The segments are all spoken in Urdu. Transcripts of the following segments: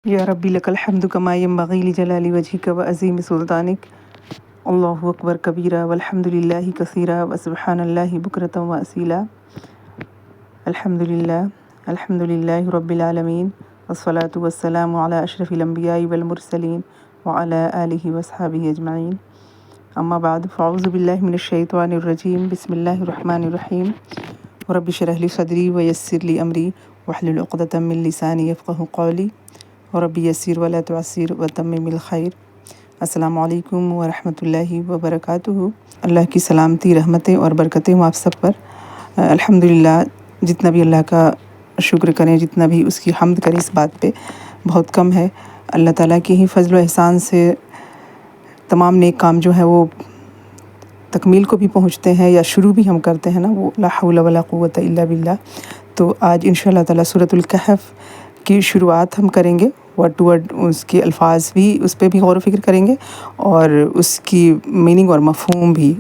یا ربی لک الحمد کما ینبغی لجلال وجہک وعظیم سلطانک۔ اللہ اکبر کبیرہ والحمد للہ کثیرہ وسبحان اللہ بکرۃ واصیلا۔ الحمد للہ رب العالمین والصلاة والسلام علی اشرف الانبیاء والمرسلین وعلی آلہ واصحابہ اجمعین۔ اما بعد فاعوذ باللہ من الشیطان الرجیم بسم اللہ الرحمن الرحیم۔ رب اشرح لی صدری ویسر لی امری واحلل عقدۃ من لسانی یفقہوا قولی ربی یسر ولا تعسر وتمم الخیر۔ السلام علیکم ورحمۃ اللہ وبرکاتہ۔ اللہ کی سلامتی، رحمتیں اور برکتیں آپ سب پر۔ الحمدللہ، جتنا بھی اللہ کا شکر کریں، جتنا بھی اس کی حمد کریں، اس بات پہ بہت کم ہے۔ اللہ تعالیٰ کی ہی فضل و احسان سے تمام نیک کام جو ہے وہ تکمیل کو بھی پہنچتے ہیں، یا شروع بھی ہم کرتے ہیں نا، وہ لا حول ولا قوت الا باللہ۔ تو آج انشاءاللہ تعالیٰ سورۃ الکہف کی شروعات ہم کریں گے، ورڈ ٹو ورڈ اس کے الفاظ بھی، اس پہ بھی غور و فکر کریں گے، اور اس کی میننگ اور مفہوم بھی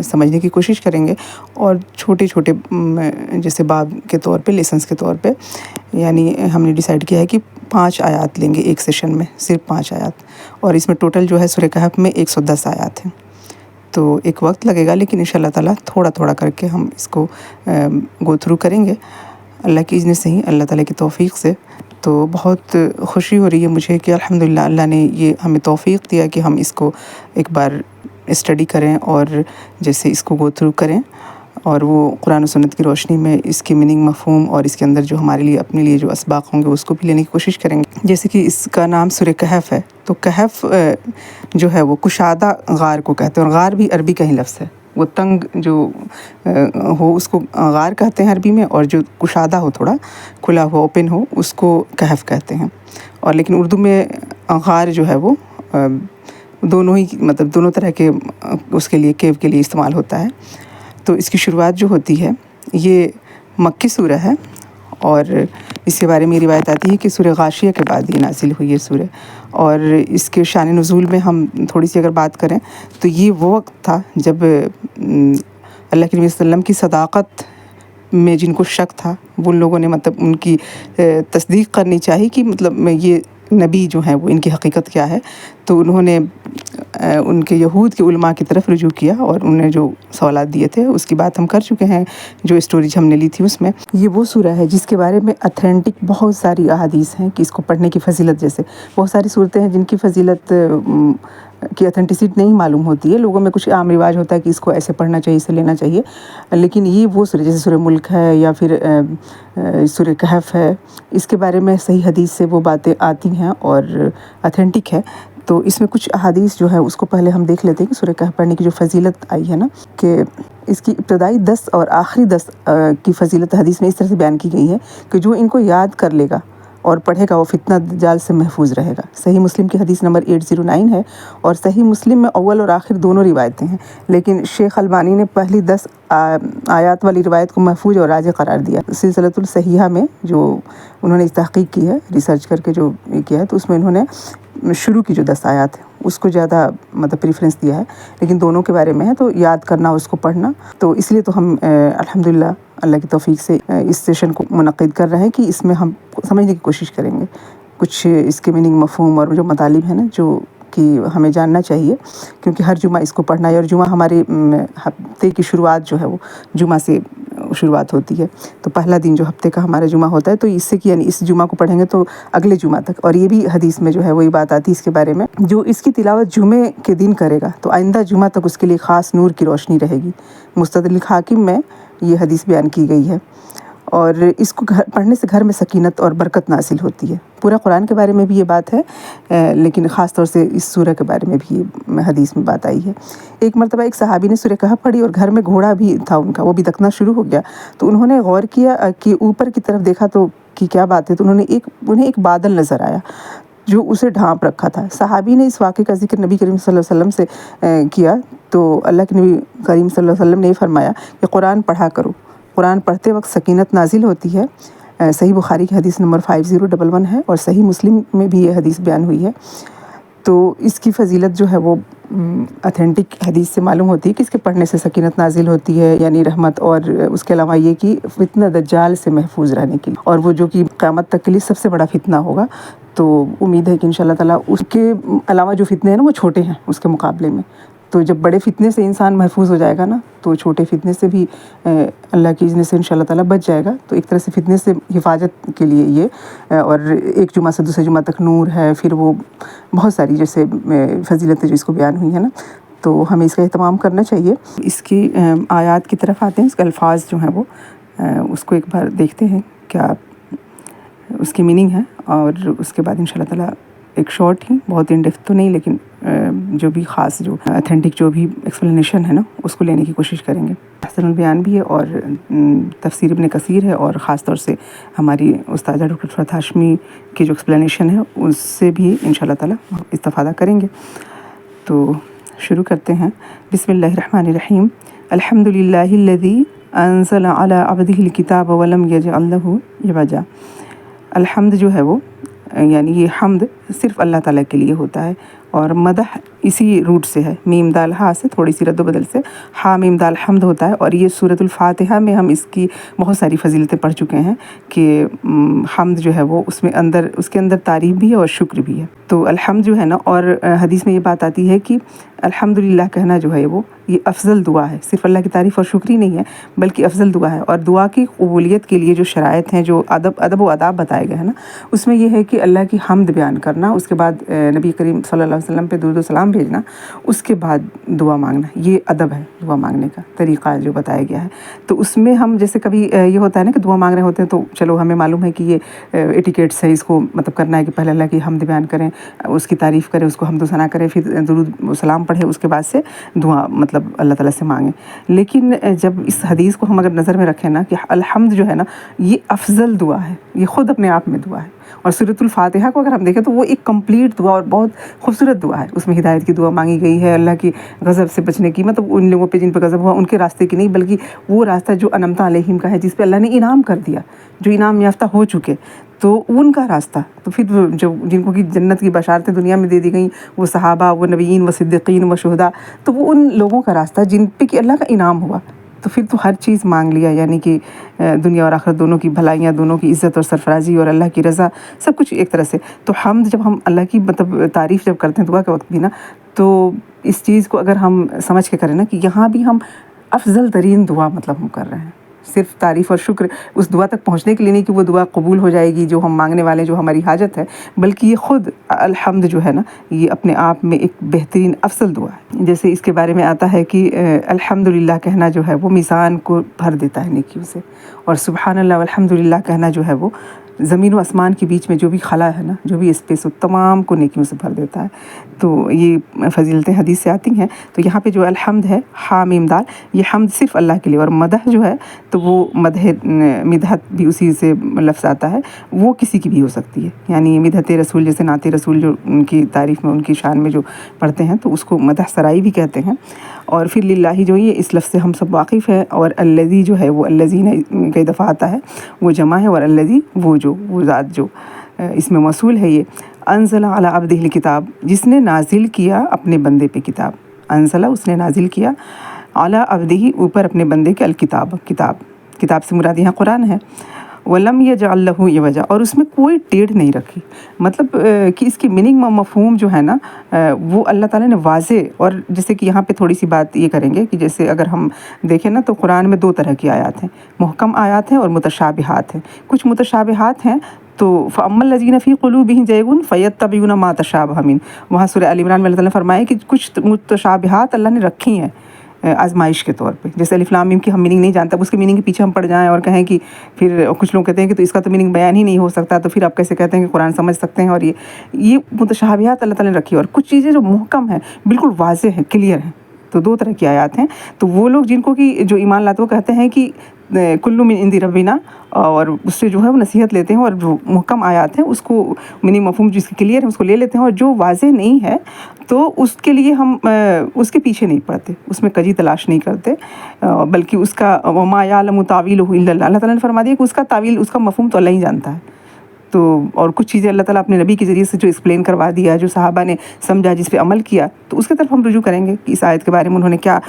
سمجھنے کی کوشش کریں گے، اور چھوٹے چھوٹے جیسے باب کے طور پہ، لیسنس کے طور پہ، یعنی ہم نے ڈیسائیڈ کیا ہے کہ 5 آیات لیں گے ایک سیشن میں، صرف 5 آیات، اور اس میں ٹوٹل جو ہے سورہ کہف میں 110 آیات ہیں۔ تو ایک وقت لگے گا، لیکن انشاءاللہ تعالیٰ تھوڑا تھوڑا کر کے ہم اس کو گو تھرو کریں گے، اللہ کی اذن سے ہی، اللہ تعالیٰ کی توفیق سے۔ تو بہت خوشی ہو رہی ہے مجھے کہ الحمدللہ اللہ نے یہ ہمیں توفیق دیا کہ ہم اس کو ایک بار اسٹڈی کریں، اور جیسے اس کو گو تھرو کریں، اور وہ قرآن و سنت کی روشنی میں اس کی میننگ، مفہوم، اور اس کے اندر جو ہمارے لیے اپنے لیے جو اسباق ہوں گے اس کو بھی لینے کی کوشش کریں گے۔ جیسے کہ اس کا نام سورہ کہف ہے، تو کہف جو ہے وہ کشادہ غار کو کہتے ہیں، اور غار بھی عربی کا ہی لفظ ہے۔ وہ تنگ جو ہو اس کو غار کہتے ہیں عربی میں، اور جو کشادہ ہو، تھوڑا کھلا ہو، اوپن ہو، اس کو کہف کہتے ہیں۔ اور لیکن اردو میں غار جو ہے وہ دونوں ہی، مطلب دونوں طرح کے اس کے لیے، کیو کے لیے استعمال ہوتا ہے۔ تو اس کی شروعات جو ہوتی ہے، یہ مکی سورہ ہے، اور اس کے بارے میں روایت آتی ہے کہ سورہ غاشیہ کے بعد یہ نازل ہوئی ہے سورہ۔ اور اس کے شان نزول میں ہم تھوڑی سی اگر بات کریں تو یہ وہ وقت تھا جب اللہ کے نبی صلی اللہ علیہ وسلم کی صداقت میں جن کو شک تھا، وہ لوگوں نے مطلب ان کی تصدیق کرنی چاہی کہ مطلب یہ نبی جو ہیں وہ ان کی حقیقت کیا ہے۔ تو انہوں نے ان کے یہود کے علماء کی طرف رجوع کیا، اور انہوں نے جو سوالات دیے تھے اس کی بات ہم کر چکے ہیں، جو اسٹوریج ہم نے لی تھی اس میں۔ یہ وہ سورہ ہے جس کے بارے میں اتھینٹک بہت ساری احادیث ہیں کہ اس کو پڑھنے کی فضیلت، جیسے بہت ساری صورتیں ہیں جن کی فضیلت کی اتھینٹسٹی نہیں معلوم ہوتی ہے، لوگوں میں کچھ عام رواج ہوتا ہے کہ اس کو ایسے پڑھنا چاہیے، اسے لینا چاہیے، لیکن یہ وہ سورہ جیسے سورہ ملک ہے، یا پھر سورہ کہف ہے، اس کے بارے میں صحیح حدیث سے وہ باتیں آتی ہیں اور اتھینٹک ہے۔ تو اس میں کچھ احادیث جو ہے اس کو پہلے ہم دیکھ لیتے ہیں کہ سورہ کہف پڑھنے کی جو فضیلت آئی ہے نا، کہ اس کی ابتدائی 10 اور آخری 10 کی فضیلت حدیث میں اس طرح سے بیان کی گئی ہے کہ جو ان کو یاد کر لے گا اور پڑھے گا وہ فتنہ دجال سے محفوظ رہے گا۔ صحیح مسلم کی حدیث نمبر 809 ہے، اور صحیح مسلم میں اول اور آخر دونوں روایتیں ہیں، لیکن شیخ البانی نے پہلی 10 آیات والی روایت کو محفوظ اور راجح قرار دیا۔ سلسلۃ الصحیحہ میں جو انہوں نے تحقیق کی ہے، ریسرچ کر کے جو کیا ہے، تو اس میں انہوں نے شروع کی جو 10 آیات ہیں اس کو زیادہ مطلب پریفرنس دیا ہے، لیکن دونوں کے بارے میں ہے، تو یاد کرنا، اس کو پڑھنا۔ تو اس لیے تو ہم الحمدللہ اللہ کی توفیق سے اس سیشن کو منعقد کر رہے ہیں کہ اس میں ہم سمجھنے کی کوشش کریں گے کچھ اس کے میننگ، مفہوم، اور جو مطالب ہیں نا جو کہ ہمیں جاننا چاہیے، کیونکہ ہر جمعہ اس کو پڑھنا ہے، اور جمعہ ہمارے ہفتے کی شروعات جو ہے وہ جمعہ سے شروعات ہوتی ہے۔ تو پہلا دن جو ہفتے کا ہمارا جمعہ ہوتا ہے، تو اس سے کہ یعنی اس جمعہ کو پڑھیں گے تو اگلے جمعہ تک، اور یہ بھی حدیث میں جو ہے وہی بات آتی ہے اس کے بارے میں، جو اس کی تلاوت جمعے کے دن کرے گا تو آئندہ جمعہ تک اس کے لیے خاص نور کی روشنی رہے گی۔ مستدرک حاکم میں یہ حدیث بیان کی گئی ہے، اور اس کو پڑھنے سے گھر میں سکینت اور برکت نازل ہوتی ہے۔ پورا قرآن کے بارے میں بھی یہ بات ہے، لیکن خاص طور سے اس سورہ کے بارے میں بھی یہ حدیث میں بات آئی ہے۔ ایک مرتبہ ایک صحابی نے سورہ کہف پڑھی، اور گھر میں گھوڑا بھی تھا ان کا، وہ بھی دکنا شروع ہو گیا، تو انہوں نے غور کیا کہ اوپر کی طرف دیکھا تو کہ کیا بات ہے، تو انہیں ایک بادل نظر آیا جو اسے ڈھانپ رکھا تھا۔ صحابی نے اس واقعے کا ذکر نبی کریم صلی اللہ علیہ وسلم سے کیا، تو اللہ کے نبی کریم صلی اللہ علیہ وسلم نے یہ فرمایا کہ قرآن پڑھا کرو، قرآن پڑھتے وقت سکینت نازل ہوتی ہے۔ صحیح بخاری کی حدیث نمبر 5011 ہے، اور صحیح مسلم میں بھی یہ حدیث بیان ہوئی ہے۔ تو اس کی فضیلت جو ہے وہ اتھینٹک حدیث سے معلوم ہوتی ہے کہ اس کے پڑھنے سے سکینت نازل ہوتی ہے، یعنی رحمت، اور اس کے علاوہ یہ کہ فتنہ دجال سے محفوظ رہنے کی، اور وہ جو کہ قیامت تک کے لیے سب سے بڑا فتنہ ہوگا، تو امید ہے کہ انشاءاللہ تعالیٰ اس کے علاوہ جو فتنے ہیں نا وہ چھوٹے ہیں اس کے مقابلے میں. تو جب بڑے فتنے سے انسان محفوظ ہو جائے گا نا تو چھوٹے فتنے سے بھی اللہ کی اذن سے انشاءاللہ تعالیٰ بچ جائے گا. تو ایک طرح سے فتنے سے حفاظت کے لیے یہ اور ایک جمعہ سے دوسرے جمعہ تک نور ہے، پھر وہ بہت ساری جیسے فضیلتیں جو اس کو بیان ہوئی ہیں نا، تو ہمیں اس کا اہتمام کرنا چاہیے. اس کی آیات کی طرف آتے ہیں، اس کے الفاظ جو ہیں وہ اس کو ایک بار دیکھتے ہیں کیا اس کی میننگ ہے، اور اس کے بعد انشاءاللہ تعالیٰ ایک شارٹ ہی، بہت ان ڈیپتھ تو نہیں لیکن جو بھی خاص جو اتھینٹک جو بھی ایکسپلینیشن ہے نا اس کو لینے کی کوشش کریں گے. احسن البیان بھی ہے اور تفسیر ابن کثیر ہے، اور خاص طور سے ہماری استاذہ ڈاکٹر فرحت ہاشمی کی جو ایکسپلینیشن ہے اس سے بھی انشاءاللہ تعالیٰ استفادہ کریں گے. تو شروع کرتے ہیں. بسم اللہ الرحمن الرحیم. الحمد للہ الذی انزل علی عبدہ الکتاب ولم یجعل لہ عوجا. الحمد جو ہے وہ یعنی یہ حمد صرف اللہ تعالیٰ کے لیے ہوتا ہے، اور مدح اسی روٹ سے ہے، میم دال ہا سے تھوڑی سی رد و بدل سے ہا میم دال حمد ہوتا ہے. اور یہ سورۃ الفاتحہ میں ہم اس کی بہت ساری فضیلتیں پڑھ چکے ہیں کہ حمد جو ہے وہ اس کے اندر تعریف بھی ہے اور شکر بھی ہے. تو الحمد جو ہے نا، اور حدیث میں یہ بات آتی ہے کہ الحمدللہ کہنا جو ہے وہ یہ افضل دعا ہے. صرف اللہ کی تعریف اور شکر ہی نہیں ہے بلکہ افضل دعا ہے. اور دعا کی قبولیت کے لیے جو شرائط ہیں، جو ادب و آداب بتائے گئے ہیں نا، اس میں یہ ہے کہ اللہ کی حمد بیان کرنا، اس کے بعد نبی کریم صلی اللہ علیہ وسلم پہ درود و سلام بھیجنا، اس کے بعد دعا مانگنا. یہ ادب ہے دعا مانگنے کا طریقہ جو بتایا گیا ہے. تو اس میں ہم جیسے کبھی یہ ہوتا ہے نا کہ دعا مانگ رہے ہوتے ہیں تو چلو ہمیں معلوم ہے کہ یہ ایٹیکیٹس ہے، اس کو مطلب کرنا ہے کہ پہلے اللہ کی حمد بیان کریں، اس کی تعریف کریں، اس کو حمد و ثنا کریں، پھر درود و سلام پڑھیں، اس کے بعد سے دعا مطلب اللہ تعالیٰ سے مانگیں. لیکن جب اس حدیث کو ہم اگر نظر میں رکھیں نا کہ الحمد جو ہے نا یہ افضل دعا ہے، یہ خود اپنے آپ میں دعا ہے. اور سورۃ الفاتحہ کو اگر ہم دیکھیں تو وہ ایک کمپلیٹ دعا اور بہت خوبصورت دعا ہے. اس میں ہدایت کی دعا مانگی گئی ہے، اللہ کی غضب سے بچنے کی، مطلب ان لوگوں پہ جن پہ غضب ہوا ان کے راستے کی نہیں، بلکہ وہ راستہ جو انعمت علیہم کا ہے، جس پہ اللہ نے انعام کر دیا، جو انعام یافتہ ہو چکے، تو ان کا راستہ. تو پھر جو جن کو کہ جنت کی بشارتیں دنیا میں دے دی گئیں، وہ صحابہ، وہ نبیین، وہ صدیقین، وہ شہداء، تو وہ ان لوگوں کا راستہ جن پہ کہ اللہ کا انعام ہوا. تو پھر تو ہر چیز مانگ لیا، یعنی کہ دنیا اور آخرت دونوں کی بھلائیاں، دونوں کی عزت اور سرفرازی اور اللہ کی رضا، سب کچھ ایک طرح سے. تو حمد جب ہم اللہ کی مطلب تعریف جب کرتے ہیں دعا کے وقت بھی نا، تو اس چیز کو اگر ہم سمجھ کے کریں نا کہ یہاں بھی ہم افضل ترین دعا مطلب ہم کر رہے ہیں. صرف تعریف اور شکر اس دعا تک پہنچنے کے لیے نہیں کہ وہ دعا قبول ہو جائے گی جو ہم مانگنے والے، جو ہماری حاجت ہے، بلکہ یہ خود الحمد جو ہے نا یہ اپنے آپ میں ایک بہترین افضل دعا ہے. جیسے اس کے بارے میں آتا ہے کہ الحمدللہ کہنا جو ہے وہ میزان کو بھر دیتا ہے نیکیوں سے، اور سبحان اللہ والحمدللہ کہنا جو ہے وہ زمین و آسمان کے بیچ میں جو بھی خلا ہے نا، جو بھی اسپیس، تمام کو نیکیوں سے بھر دیتا ہے. تو یہ فضیلتیں حدیث سے آتی ہیں. تو یہاں پہ جو الحمد ہے ہا میم دال، یہ حمد صرف اللہ کے لیے. اور مدح جو ہے تو وہ مدحت بھی اسی سے لفظ آتا ہے، وہ کسی کی بھی ہو سکتی ہے. یعنی مدحت رسول، جیسے نعت رسول جو ان کی تعریف میں، ان کی شان میں جو پڑھتے ہیں تو اس کو مدح سرائی بھی کہتے ہیں. اور پھر للہ جو یہ اس لفظ سے ہم سب واقف ہیں. اور الذی جو ہے وہ الذین کئی دفعہ آتا ہے، وہ جمع ہے، اور الذی وہ ذات جو اس میں موصول ہے. یہ انزل علی عبدہ الکتاب، جس نے نازل کیا اپنے بندے پہ کتاب. انزلہ اس نے نازل کیا، علی عبدہ اوپر اپنے بندے کے الکتاب، کتاب سے مراد یہاں قرآن ہے. وَلَمْ يَجْعَلْ لَهُ عِوَجًا، اور اس میں کوئی ٹیڑھ نہیں رکھی. مطلب کہ اس کی میننگ مفہوم جو ہے نا وہ اللہ تعالیٰ نے واضح. اور جیسے کہ یہاں پہ تھوڑی سی بات یہ کریں گے کہ جیسے اگر ہم دیکھیں نا تو قرآن میں دو طرح کی آیات ہیں، محکم آیات ہیں اور متشابہات ہیں. کچھ متشابہات ہیں تو فَأَمَّا الَّذِينَ فِي قُلُوبِهِمْ زَيْغٌ فَيَتَّبِعُونَ مَا تَشَابَهَ مِنْهُ. وہاں سورہ آل عمران میں اللہ تعالیٰ نے فرمایا کہ کچھ متشابہات اللہ نے رکھی ہیں آزمائش کے طور پہ. جیسے الف لام میم کی ہم میننگ نہیں جانتے، اب اس کے میننگ کے پیچھے ہم پڑ جائیں اور کہیں کہ پھر کچھ لوگ کہتے ہیں کہ تو اس کا تو میننگ بیان ہی نہیں ہو سکتا، تو پھر آپ کیسے کہتے ہیں کہ قرآن سمجھ سکتے ہیں. اور یہ متشابہات اللہ تعالیٰ نے رکھی. اور کچھ چیزیں جو محکم ہیں، بالکل واضح ہیں، کلیئر ہیں. تو دو طرح کی آیات ہیں. تو وہ لوگ جن کو کہ جو ایمان لاتے وہ کہتے ہیں کہ کلو من عند ربنا، اور اس سے جو ہے وہ نصیحت لیتے ہیں. اور جو محکم آیات ہیں اس کو میننگ مفہوم جس کی کلیئر ہے اس کو لے لیتے ہیں، اور جو واضح نہیں ہے تو اس کے لیے ہم اس کے پیچھے نہیں پڑتے، اس میں کجی تلاش نہیں کرتے، بلکہ اس کا وما یعلم تاویلہ الا اللہ. اللہ تعالیٰ نے فرما دیا کہ اس کا تعویل، اس کا مفہوم تو اللہ ہی جانتا ہے. تو اور کچھ چیزیں اللہ تعالیٰ اپنے نبی کے ذریعے سے جو ایکسپلین کروا دیا، جو صحابہ نے سمجھا، جس پہ عمل کیا، تو اس کی طرف ہم رجوع کریں گے کہ اس آیت کے بارے میں انہوں نے کیا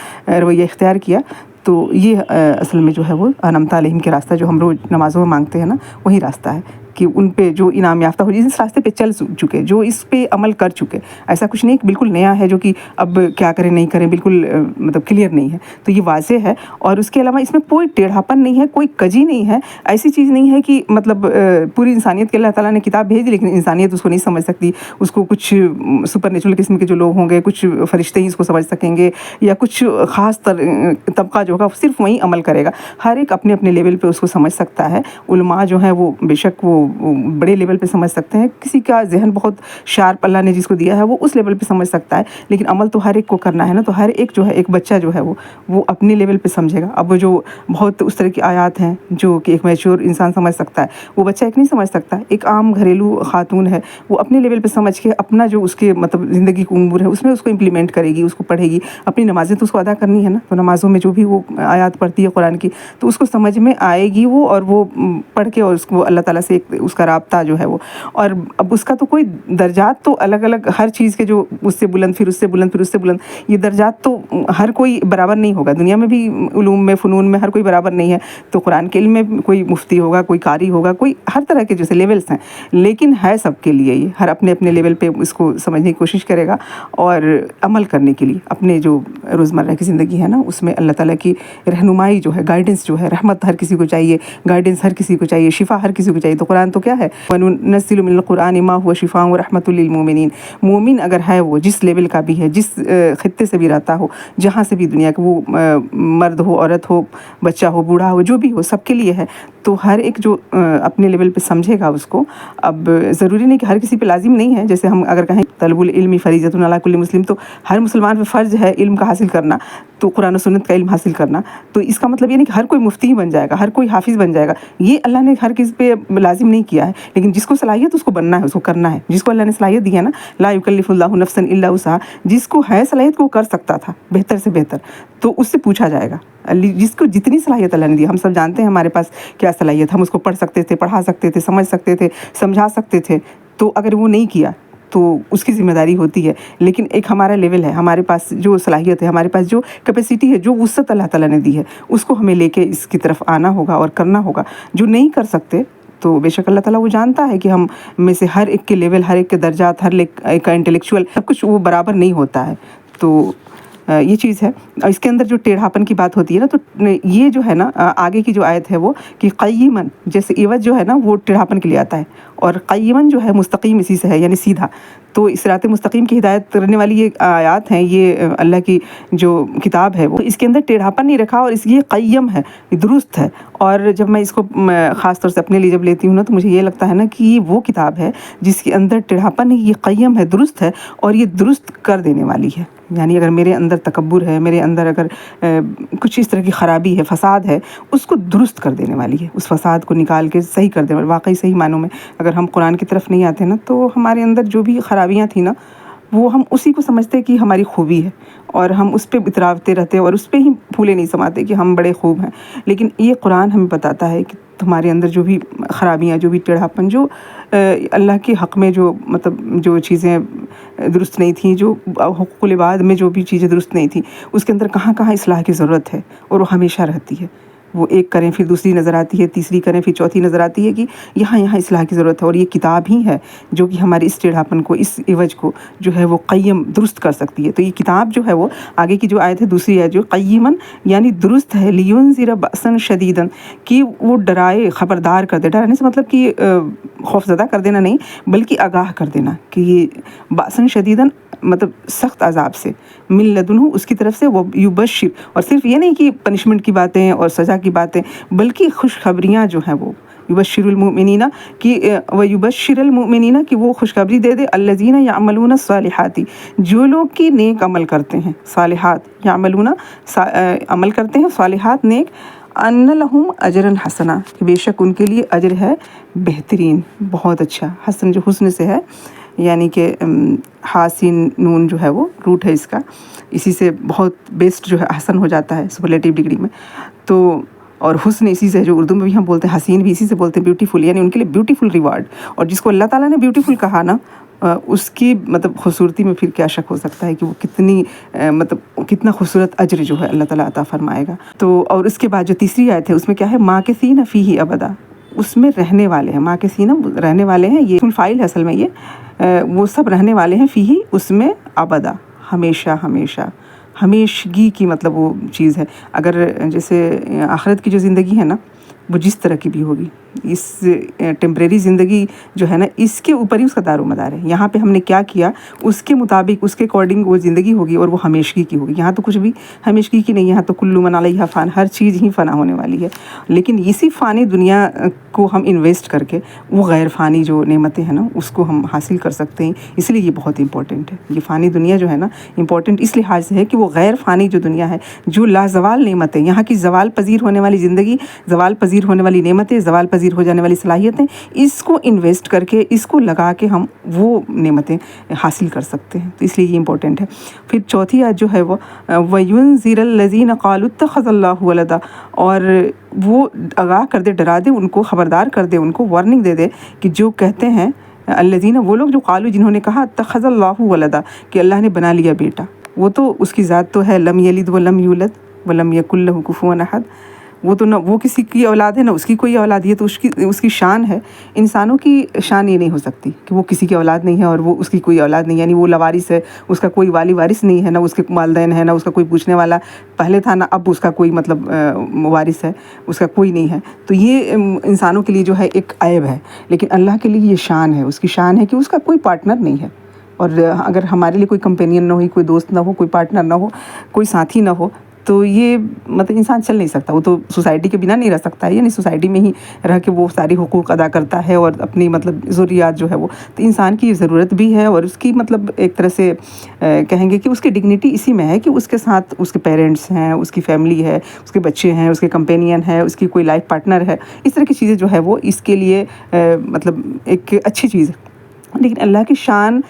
رویہ اختیار کیا. تو یہ اصل میں جو ہے وہ انعمت علیہم کے راستہ جو ہم روز نمازوں میں مانگتے ہیں نا، وہی راستہ ہے کہ کہ ان پہ جو انعام یافتہ ہو، اس راستے پہ چل چکے، جو اس پہ عمل کر چکے، ایسا کچھ نہیں بالکل نیا ہے جو کہ اب کیا کریں نہیں کریں، بالکل مطلب کلیئر نہیں ہے، تو یہ واضح ہے۔ اور اس کے علاوہ اس میں کوئی ٹیڑھاپن نہیں ہے، کوئی کجی نہیں ہے، ایسی چیز نہیں ہے کہ مطلب پوری انسانیت کے اللہ تعالیٰ نے کتاب بھیج دی لیکن انسانیت اس کو نہیں سمجھ سکتی، اس کو کچھ سپر نیچرل قسم کے جو لوگ ہوں گے، کچھ فرشتے ہی اس کو سمجھ سکیں گے، یا کچھ خاص طبقہ جو ہوگا صرف وہیں عمل کرے گا۔ ہر ایک اپنے اپنے لیول پہ اس کو سمجھ سکتا ہے۔ علماء جو ہیں وہ بے شک وہ بڑے لیول پہ سمجھ سکتے ہیں، کسی کا ذہن بہت شارپ اللہ نے جس کو دیا ہے وہ اس لیول پہ سمجھ سکتا ہے، لیکن عمل تو ہر ایک کو کرنا ہے نا، تو ہر ایک جو ہے ایک بچہ جو ہے وہ اپنے لیول پہ سمجھے گا۔ اب وہ جو بہت اس طرح کی آیات ہیں جو کہ ایک میچور انسان سمجھ سکتا ہے، وہ بچہ ایک نہیں سمجھ سکتا۔ ایک عام گھریلو خاتون ہے، وہ اپنے لیول پہ سمجھ کے اپنا جو اس کے مطلب زندگی کا امور ہے اس میں اس کو امپلیمنٹ کرے گی، اس کو پڑھے گی، اپنی نمازیں تو اس کو ادا کرنی ہے نا، تو نمازوں میں جو بھی وہ آیات پڑھتی ہے قرآن کی تو اس کو سمجھ میں آئے گی وہ، اور وہ پڑھ کے اور اس کو اللہ تعالیٰ سے اس کا رابطہ جو ہے وہ، اور اب اس کا تو کوئی درجات تو الگ الگ ہر چیز کے، جو اس سے بلند پھر اس سے بلند پھر اس سے بلند، یہ درجات تو ہر کوئی برابر نہیں ہوگا، دنیا میں بھی علوم میں فنون میں ہر کوئی برابر نہیں ہے، تو قرآن کے علم میں کوئی مفتی ہوگا، کوئی قاری ہوگا، کوئی ہر طرح کے جیسے لیولز ہیں، لیکن ہے سب کے لیے یہ، ہر اپنے اپنے لیول پہ اس کو سمجھنے کی کوشش کرے گا اور عمل کرنے کے لیے اپنے جو روزمرہ کی زندگی ہے نا اس میں اللہ تعالیٰ کی رہنمائی جو ہے، گائیڈنس جو ہے، رحمت ہر کسی کو چاہیے، گائیڈنس ہر کسی کو چاہیے، شفا ہر کسی کو چاہیے، تو قرآن تو کیا ہے، وَنُنَزِّلُ مِنَ الْقُرْآنِ مَا هُوَ شِفَاءٌ وَرَحْمَةٌ لِّلْمُؤْمِنِينَ۔ مومن اگر ہے وہ جس لیول کا بھی ہے، جس خطے سے بھی رہتا ہو، جہاں سے بھی دنیا کا، وہ مرد ہو، عورت ہو، بچہ ہو، بوڑھا ہو، جو بھی ہو، سب کے لیے ہے، تو ہر ایک جو اپنے لیول پہ سمجھے گا اس کو۔ اب ضروری نہیں کہ ہر کسی پہ لازم نہیں ہے، جیسے ہم اگر کہیں طلب العلم فریضۃ علی کل مسلم، تو ہر مسلمان پہ فرض ہے علم کا حاصل کرنا، تو قرآن و سنت کا علم حاصل کرنا، تو اس کا مطلب یہ نہیں کہ ہر کوئی مفتی ہی بن جائے گا، ہر کوئی حافظ بن جائے گا، یہ اللہ نے ہر کسی پہ لازم نہیں کیا ہے، لیکن جس کو صلاحیت اس کو بننا ہے، اس کو کرنا ہے، جس کو اللہ نے صلاحیت دی ہے نا، لا یکلف اللہ نفسا الا وسعها، جس کو ہے صلاحیت وہ کر سکتا تھا بہتر سے بہتر، تو اس سے پوچھا جائے گا، جس کو جتنی صلاحیت اللہ نے دی، ہم سب جانتے ہیں ہمارے پاس کیا صلاحیت، ہم اس کو پڑھ سکتے تھے، پڑھا سکتے تھے، سمجھ سکتے تھے، سمجھا سکتے تھے، تو اگر وہ نہیں کیا تو اس کی ذمہ داری ہوتی ہے، لیکن ایک ہمارا لیول ہے، ہمارے پاس جو صلاحیت ہے، ہمارے پاس جو کیپیسٹی ہے، جو وسعت اللہ تعالیٰ نے دی ہے، اس کو ہمیں لے کے اس کی طرف آنا ہوگا اور کرنا ہوگا۔ جو نہیں کر سکتے تو بے شک اللہ تعالیٰ وہ جانتا ہے کہ ہم میں سے ہر ایک کے لیول، ہر ایک کے درجات، ہر ایک کا انٹلیکچوئل سب کچھ وہ برابر نہیں ہوتا ہے، تو یہ چیز ہے۔ اور اس کے اندر جو ٹیڑھاپن کی بات ہوتی ہے نا، تو یہ جو ہے نا آگے کی جو آیت ہے وہ کہ قیمن، جیسے عوض جو ہے نا وہ ٹیڑھاپن کے لیے آتا ہے، اور قیمن جو ہے مستقیم اسی سے ہے، یعنی سیدھا، تو صراط مستقیم کی ہدایت کرنے والی یہ آیات ہیں، یہ اللہ کی جو کتاب ہے وہ، اس کے اندر ٹیڑھاپن نہیں رکھا، اور اس یہ قیم ہے، یہ درست ہے۔ اور جب میں اس کو خاص طور سے اپنے لیے جب لیتی ہوں نا، تو مجھے یہ لگتا ہے نا کہ یہ وہ کتاب ہے جس کے اندر ٹیڑھاپن نہیں، یہ قیم ہے، درست ہے، اور یہ درست کر دینے والی ہے۔ یعنی اگر میرے اندر تکبر ہے، میرے اندر اگر کچھ اس طرح کی خرابی ہے، فساد ہے، اس کو درست کر دینے والی ہے، اس فساد کو نکال کے صحیح کر دینے والی، واقعی صحیح معنوں میں اگر ہم قرآن کی طرف نہیں آتے نا، تو ہمارے اندر جو بھی خرابیاں تھیں نا، وہ ہم اسی کو سمجھتے کہ ہماری خوبی ہے، اور ہم اس پہ اتراتے رہتے، اور اس پہ ہی پھولے نہیں سماتے کہ ہم بڑے خوب ہیں، لیکن یہ قرآن ہمیں بتاتا ہے کہ تمہارے اندر جو بھی خرابیاں، جو بھی ٹیڑھاپن، جو اللہ کے حق میں جو مطلب جو چیزیں درست نہیں تھیں، جو حقوق العباد میں جو بھی چیزیں درست نہیں تھیں، اس کے اندر کہاں کہاں اصلاح کی ضرورت ہے، اور وہ ہمیشہ رہتی ہے۔ وہ ایک کریں پھر دوسری نظر آتی ہے، تیسری کریں پھر چوتھی نظر آتی ہے کہ یہاں اصلاح کی ضرورت ہے، اور یہ کتاب ہی ہے جو کہ ہمارے اس ٹیڑھاپن کو، اس عوج کو جو ہے وہ قیم درست کر سکتی ہے۔ تو یہ کتاب جو ہے وہ آگے کی جو آیت ہے، دوسری آیت جو قیمن یعنی درست ہے، لینذر بأسا شدیدا، کہ وہ ڈرائے، خبردار کر دے، ڈرانے سے مطلب کہ خوف زدہ کر دینا نہیں، بلکہ آگاہ کر دینا کہ یہ بأسا شدیدا مطلب سخت عذاب سے، من لدنہ اس کی طرف سے، وہ یبشر، اور صرف یہ نہیں کہ پنشمنٹ کی باتیں اور سزا کی باتیں، بلکہ خوشخبریاں جو ہیں وہ یبشر المؤمنین کہ ویبشر المؤمنین کہ وہ خوشخبری دے دے، الذین یعملون الصالحات جو لوگ کی نیک عمل کرتے ہیں، صالحات یعملون عمل کرتے ہیں، صالحات نیک، ان لہم اجرا حسنا کہ بے شک ان کے لیے اجر ہے بہترین، بہت اچھا، حسن جو حسن سے ہے، یعنی کہ حاسین نون جو ہے وہ روٹ ہے اس کا، اسی سے بہت بیسٹ جو ہے حسن ہو جاتا ہے سپرلیٹیو ڈگری میں، تو اور حسن اسی سے، جو اردو میں بھی ہم بولتے ہیں حسین بھی اسی سے بولتے ہیں، بیوٹیفل، یعنی ان کے لیے بیوٹیفل ریوارڈ، اور جس کو اللہ تعالیٰ نے بیوٹیفل کہا نا، اس کی مطلب خوبصورتی میں پھر کیا شک ہو سکتا ہے کہ وہ کتنی مطلب کتنا خوبصورت اجر جو ہے اللہ تعالیٰ عطا فرمائے گا۔ تو اور اس کے بعد جو تیسری آیت ہے اس میں کیا ہے، ماکثین فیہ ابدا، اس میں رہنے والے ہیں، ماں کے سینہ رہنے والے ہیں، یہ فائل ہے اصل میں، یہ وہ سب رہنے والے ہیں فیہی، اس میں ابدا، ہمیشہ ہمیشہ، ہمیشگی کی مطلب وہ چیز ہے. اگر جیسے آخرت کی جو زندگی ہے نا وہ جس طرح کی بھی ہوگی، اس ٹیمپریری زندگی جو ہے نا اس کے اوپر ہی اس کا دار و مدار ہے. یہاں پہ ہم نے کیا کیا اس کے مطابق، اس کے اکارڈنگ وہ زندگی ہوگی اور وہ ہمیشگی کی ہوگی. یہاں تو کچھ بھی ہمیشگی کی نہیں، یہاں تو کل من علیہا فان، ہر چیز ہی فنا ہونے والی ہے. لیکن اسی فانی دنیا کو ہم انویسٹ کر کے وہ غیر فانی جو نعمتیں ہیں نا اس کو ہم حاصل کر سکتے ہیں. اس لیے یہ بہت امپورٹنٹ ہے. یہ فانی دنیا جو ہے نا امپورٹنٹ اس لحاظ سے ہے کہ وہ غیر فانی جو دنیا ہے، جو لازوال نعمتیں، یہاں کی زوال پذیر ہونے والی زندگی، زوال پذیر ہونے والی نعمتیں، زوال پذیر ہو جانے والی صلاحیتیں، اس کو انویسٹ کر کے، اس کو لگا کے ہم وہ نعمتیں حاصل کر سکتے ہیں. تو اس لیے یہ امپورٹنٹ ہے. پھر چوتھی آیت جو ہے وہ وَيُنذِرَ الَّذِينَ قَالُوا اتَّخَذَ اللَّهُ وَلَدًا، اور وہ آگاہ کر دے، ڈرا دے ان کو، خبردار کر دے ان کو، وارننگ دے دے کہ جو کہتے ہیں الذین، وہ لوگ جو قالوا، جنہوں نے کہا اتخذ اللہ ولدا، کہ اللہ نے بنا لیا بیٹا. وہ تو اس کی ذات تو ہے لم یلد ولم یولد ولم یکن لہ کفوا احد. وہ تو نہ وہ کسی کی اولاد ہے نہ اس کی کوئی اولاد. یہ تو اس کی شان ہے. انسانوں کی شان یہ نہیں ہو سکتی کہ وہ کسی کی اولاد نہیں ہے اور وہ اس کی کوئی اولاد نہیں، یعنی وہ لاوارث ہے، اس کا کوئی والی وارث نہیں ہے، نہ اس کے والدین ہے، نہ اس کا کوئی پوچھنے والا پہلے تھا، نہ اب اس کا کوئی مطلب وارث ہے، اس کا کوئی نہیں ہے. تو یہ انسانوں کے لیے جو ہے ایک عیب ہے، لیکن اللہ کے لیے یہ شان ہے. اس کی شان ہے کہ اس کا کوئی پارٹنر نہیں ہے. اور اگر ہمارے لیے کوئی کمپینین نہ ہو، کوئی دوست نہ ہو، کوئی پارٹنر نہ ہو، کوئی ساتھی نہ ہو، تو یہ مطلب انسان چل نہیں سکتا. وہ تو سوسائٹی کے بنا نہیں رہ سکتا ہے، یعنی سوسائٹی میں ہی رہ کے وہ ساری حقوق ادا کرتا ہے اور اپنی مطلب ضروریات جو ہے وہ. تو انسان کی ضرورت بھی ہے اور اس کی مطلب ایک طرح سے کہیں گے کہ اس کی ڈگنیٹی اسی میں ہے کہ اس کے ساتھ اس کے پیرنٹس ہیں، اس کی فیملی ہے، اس کے بچے ہیں، اس کے کمپینین ہے، اس کی کوئی لائف پارٹنر ہے. اس طرح کی چیزیں جو ہے وہ اس کے لیے مطلب ایک اچھی چیز ہے. لیکن اللہ کی شان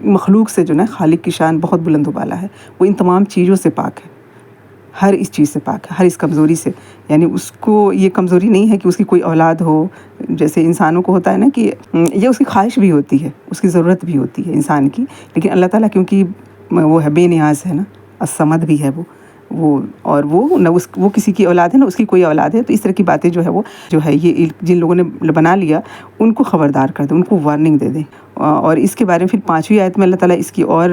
مخلوق سے جو نا، خالق کی شان بہت بلند و بالا ہے. وہ ان تمام چیزوں سے پاک ہے، ہر اس چیز سے پاک ہے، ہر اس کمزوری سے. یعنی اس کو یہ کمزوری نہیں ہے کہ اس کی کوئی اولاد ہو، جیسے انسانوں کو ہوتا ہے نا کہ یہ اس کی خواہش بھی ہوتی ہے، اس کی ضرورت بھی ہوتی ہے انسان کی. لیکن اللہ تعالیٰ کیونکہ وہ ہے بے نیاز ہے نا، الصمد بھی ہے وہ اور وہ نہ وہ کسی کی اولاد ہے نہ اس کی کوئی اولاد ہے. تو اس طرح کی باتیں جو ہے وہ جو ہے یہ جن لوگوں نے بنا لیا ان کو خبردار کر دیں، ان کو وارننگ دے دیں. اور اس کے بارے میں پھر 5ویں آیت میں اللہ تعالیٰ اس کی اور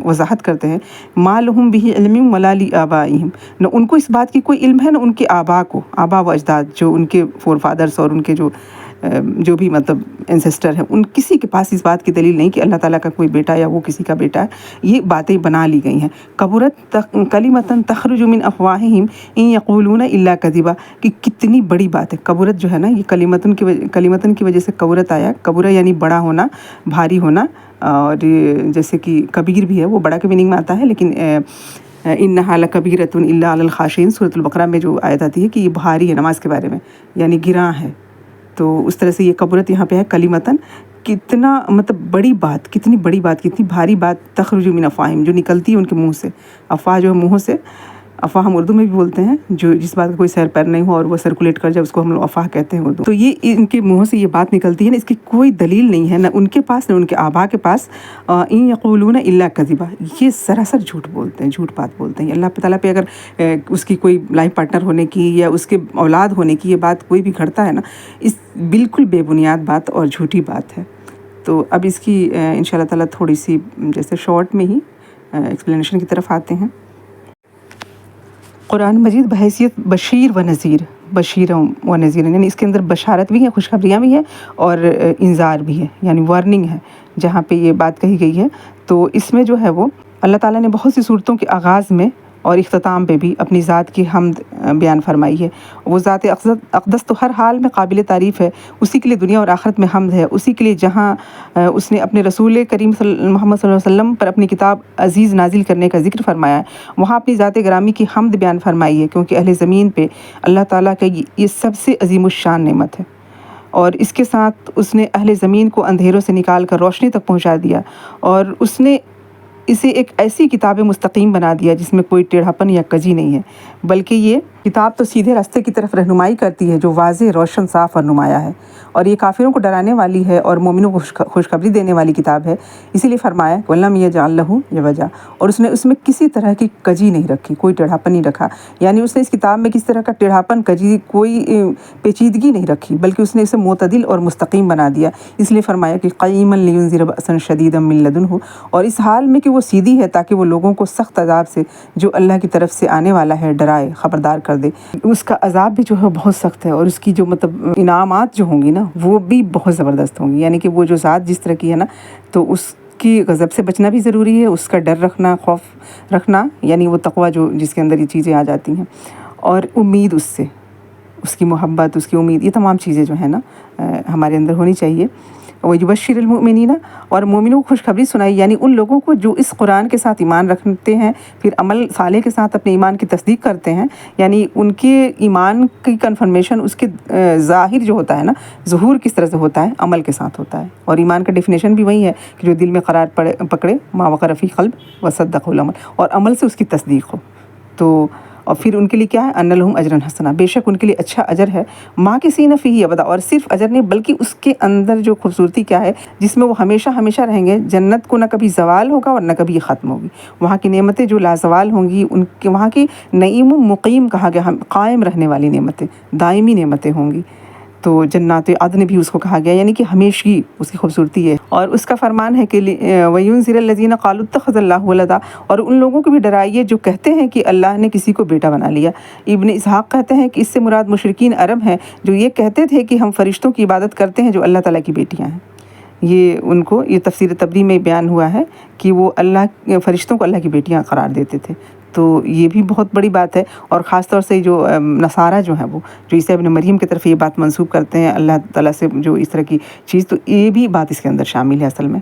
وضاحت کرتے ہیں. ما لہم بہ علم ولا لآبائہم، نہ ان کو اس بات کی کوئی علم ہے نہ ان کے آبا کو، آبا و اجداد جو ان کے فور فادرس اور ان کے جو بھی مطلب انسسٹر ہیں، ان کسی کے پاس اس بات کی دلیل نہیں کہ اللہ تعالیٰ کا کوئی بیٹا یا وہ کسی کا بیٹا ہے. یہ باتیں بنا لی گئی ہیں. کبرت کلمۃ تخرج من افواہہم ان یقولون الا کذبا، کہ کتنی بڑی بات ہے. کبرت جو ہے نا، یہ کلمتن کی وجہ سے کبرت آیا. کبرہ یعنی بڑا ہونا، بھاری ہونا. اور جیسے کہ کبیر بھی ہے، وہ بڑا کے میننگ میں آتا ہے، لیکن انہا لکبیرۃ الا علی الخاشعین، سورۃ البقرہ میں جو آیت آتی ہے کہ یہ بھاری ہے نماز کے بارے میں، یعنی گراں ہے. تو اس طرح سے یہ کبرت یہاں پہ ہے کلمتن، کتنا مطلب بڑی بات، کتنی بڑی بات، کتنی بھاری بات. تخرج من افواہہم، جو نکلتی ہے ان کے منہ سے. افواہ جو ہے منہوں سے، افواہ ہم اردو میں بھی بولتے ہیں، جو جس بات کا کوئی سیر پیر نہیں ہو اور وہ سرکولیٹ کر جائے اس کو ہم لوگ افواہ کہتے ہیں اردو. تو یہ ان کے منہوں سے یہ بات نکلتی ہے نا، اس کی کوئی دلیل نہیں ہے، نہ ان کے پاس نہ ان کے آبا کے پاس. ان یقولون الا کذبا، یہ سراسر جھوٹ بولتے ہیں، جھوٹ بات بولتے ہیں. اللہ تعالیٰ پہ اگر اس کی کوئی لائف پارٹنر ہونے کی یا اس کے اولاد ہونے کی یہ بات کوئی بھی گھڑتا ہے نا، اس بالکل بے بنیاد بات اور جھوٹی بات ہے. تو اب اس کی انشاء اللہ تعالیٰ تھوڑی سی جیسے شارٹ میں ہی ایکسپلینیشن کی طرف آتے ہیں. قرآن مجید بحیثیت بشیر و نذیر، بشیر و نذیر، یعنی اس کے اندر بشارت بھی ہے، خوشخبریاں بھی ہیں اور انذار بھی ہے، یعنی وارننگ ہے جہاں پہ یہ بات کہی گئی ہے. تو اس میں جو ہے وہ اللہ تعالیٰ نے بہت سی صورتوں کے آغاز میں اور اختتام پہ بھی اپنی ذات کی حمد بیان فرمائی ہے. وہ ذات اقدس تو ہر حال میں قابل تعریف ہے، اسی کے لیے دنیا اور آخرت میں حمد ہے. اسی کے لیے جہاں اس نے اپنے رسول کریم محمد صلی اللہ علیہ وسلم پر اپنی کتاب عزیز نازل کرنے کا ذکر فرمایا ہے، وہاں اپنی ذات گرامی کی حمد بیان فرمائی ہے، کیونکہ اہل زمین پہ اللہ تعالیٰ کا یہ سب سے عظیم الشان نعمت ہے. اور اس کے ساتھ اس نے اہل زمین کو اندھیروں سے نکال کر روشنی تک پہنچا دیا، اور اس نے اسے ایک ایسی کتاب مستقیم بنا دیا جس میں کوئی ٹیڑھاپن یا کجی نہیں ہے، بلکہ یہ کتاب تو سیدھے راستے کی طرف رہنمائی کرتی ہے جو واضح، روشن، صاف اور نمایاں ہے، اور یہ کافروں کو ڈرانے والی ہے اور مومنوں کو خوشخبری دینے والی کتاب ہے۔ اسی لیے فرمایا وَلَمْ يَجْعَل لَهُ عِوَجًا، اور اس میں کسی طرح کی کجی نہیں رکھی، کوئی ٹیڑھاپن نہیں رکھا، یعنی اس نے اس کتاب میں کسی طرح کا ٹیڑھاپن، کجی، کوئی پیچیدگی نہیں رکھی، بلکہ اس نے اسے معتدل اور مستقیم بنا دیا۔ اس لیے فرمایا کہ قَيِّمًا لِيُنذِرَ بَأْسًا شَدِيدًا مِّن لَّدُنْهُ، اور اس حال میں کہ وہ سیدھی ہے تاکہ وہ لوگوں کو سخت عذاب سے جو اللہ کی طرف سے آنے والا ہے ڈرائے، خبردار کر دے۔ اس کا عذاب بھی جو ہے بہت سخت ہے، اور اس کی جو انعامات جو ہوں گی نا وہ بھی بہت زبردست ہوں گی، یعنی کہ وہ جو ذات جس طرح کی ہے نا، تو اس کی غضب سے بچنا بھی ضروری ہے، اس کا ڈر رکھنا، خوف رکھنا، یعنی وہ تقویٰ جو جس کے اندر یہ چیزیں آ جاتی ہیں، اور امید اس سے، اس کی محبت، اس کی امید، یہ تمام چیزیں جو ہیں نا ہمارے اندر ہونی چاہیے۔ وَيُبَشِّرُ الْمُؤْمِنِينَ، اور مومنوں کو خوشخبری سنائی، یعنی ان لوگوں کو جو اس قرآن کے ساتھ ایمان رکھتے ہیں، پھر عمل صالح کے ساتھ اپنے ایمان کی تصدیق کرتے ہیں، یعنی ان کے ایمان کی کنفرمیشن، اس کے ظاہر جو ہوتا ہے نا، ظہور کس طرح سے ہوتا ہے، عمل کے ساتھ ہوتا ہے، اور ایمان کا ڈیفینیشن بھی وہی ہے کہ جو دل میں قرار پکڑے، ما وقر فی قلب وصدقہ العمل، اور عمل سے اس کی تصدیق ہو۔ تو اور پھر ان کے لیے کیا ہے، ان لہم اجرا حسنا، بے شک ان کے لیے اچھا اجر ہے، ماکثین فیہ ابدا، اور صرف اجر نہیں بلکہ اس کے اندر جو خوبصورتی کیا ہے، جس میں وہ ہمیشہ ہمیشہ رہیں گے۔ جنت کو نہ کبھی زوال ہوگا اور نہ کبھی یہ ختم ہوگی، وہاں کی نعمتیں جو لازوال ہوں گی، ان کے وہاں کی نعیم مقیم کہا گیا، قائم رہنے والی نعمتیں، دائمی نعمتیں ہوں گی۔ تو جنات عدن بھی اس کو کہا گیا، یعنی کہ ہمیشگی اس کی خوبصورتی ہے۔ اور اس کا فرمان ہے کہ وَيُنذِرَ الَّذِينَ قَالُوا اتَّخَذَ اللَّهُ وَلَدًا، اور ان لوگوں کو بھی ڈرائیے جو کہتے ہیں کہ اللہ نے کسی کو بیٹا بنا لیا۔ ابن اسحاق کہتے ہیں کہ اس سے مراد مشرکین عرب ہیں جو یہ کہتے تھے کہ ہم فرشتوں کی عبادت کرتے ہیں جو اللہ تعالیٰ کی بیٹیاں ہیں۔ یہ ان کو یہ تفسیر تبری میں بیان ہوا ہے کہ وہ فرشتوں کو اللہ کی بیٹیاں قرار دیتے تھے، تو یہ بھی بہت بڑی بات ہے۔ اور خاص طور سے جو نصارہ جو ہیں وہ جو عیسیٰ ابن مریم کی طرف یہ بات منسوب کرتے ہیں اللہ تعالیٰ سے، جو اس طرح کی چیز، تو یہ بھی بات اس کے اندر شامل ہے اصل میں۔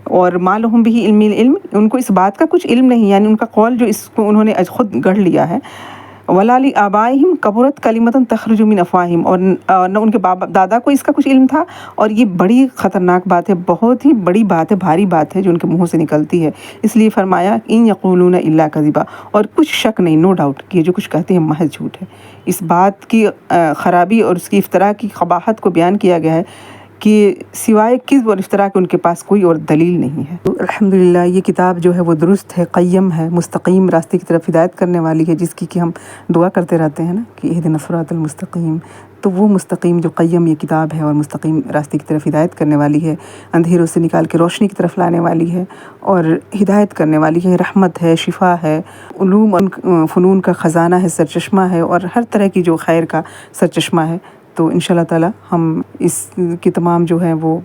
اور ما لہم بہ علم، ان کو اس بات کا کچھ علم نہیں، یعنی ان کا قول جو اس کو انہوں نے خود گڑھ لیا ہے۔ وَلَا لِآبَائِهِمْ كَبُرَتْ كَلِمَةً تَخْرُجُ مِنْ أَفْوَاهِهِمْ، اور نہ ان کے باپ دادا کو اس کا کچھ علم تھا، اور یہ بڑی خطرناک بات ہے، بہت ہی بڑی بات ہے، بھاری بات ہے جو ان کے منہوں سے نکلتی ہے۔ اس لیے فرمایا إِن يَقُولُونَ إِلَّا كَذِبًا، اور کچھ شک نہیں، نو ڈاؤٹ کہ یہ جو کچھ کہتے ہیں محض جھوٹ ہے۔ اس بات کی خرابی اور اس کی افتراء کی قباحت کو بیان کیا گیا ہے کہ سوائے کذب اور افتراء کے ان کے پاس کوئی اور دلیل نہیں ہے۔ تو الحمدللہ یہ کتاب جو ہے وہ درست ہے، قیم ہے، مستقیم راستے کی طرف ہدایت کرنے والی ہے، جس کی کہ ہم دعا کرتے رہتے ہیں نا کہ اہدنا الصراط المستقیم، تو وہ مستقیم جو قیم یہ کتاب ہے اور مستقیم راستے کی طرف ہدایت کرنے والی ہے، اندھیروں سے نکال کے روشنی کی طرف لانے والی ہے اور ہدایت کرنے والی ہے، رحمت ہے، شفا ہے، علوم اور فنون کا خزانہ ہے، سرچشمہ ہے، اور ہر طرح کی جو خیر کا سرچشمہ ہے۔ تو انشاءاللہ تعالیٰ ہم اس کی تمام جو ہیں وہ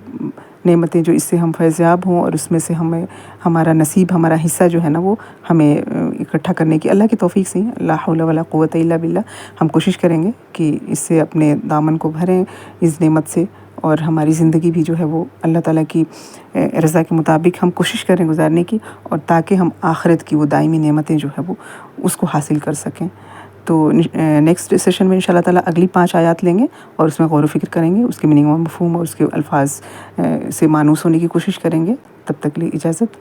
نعمتیں جو اس سے ہم فیضیاب ہوں، اور اس میں سے ہمیں ہمارا نصیب، ہمارا حصہ جو ہے نا وہ ہمیں اکٹھا کرنے کی اللہ کی توفیق سے، لا حول ولا قوت الا باللہ، ہم کوشش کریں گے کہ اس سے اپنے دامن کو بھریں اس نعمت سے، اور ہماری زندگی بھی جو ہے وہ اللہ تعالیٰ کی رضا کے مطابق ہم کوشش کریں گزارنے کی، اور تاکہ ہم آخرت کی وہ دائمی نعمتیں جو ہے وہ اس کو حاصل کر سکیں۔ تو نیکسٹ سیشن میں انشاءاللہ تعالیٰ اگلی 5 آیات لیں گے اور اس میں غور و فکر کریں گے، اس کے میننگ و مفہوم اور اس کے الفاظ سے مانوس ہونے کی کوشش کریں گے۔ تب تک لیے اجازت۔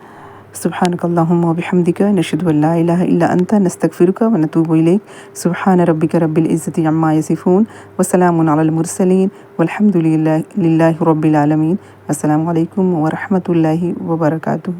سبحانک اللہم و بحمدک، نشہد ان لا الہ الا انت، نستغفرک و نتوب الیک۔ سبحان ربک رب العزۃ عما یصفون، وسلام علی المرسلین، والحمد للہ رب العالمین۔ السلام علیکم ورحمۃ اللہ وبرکاتہ۔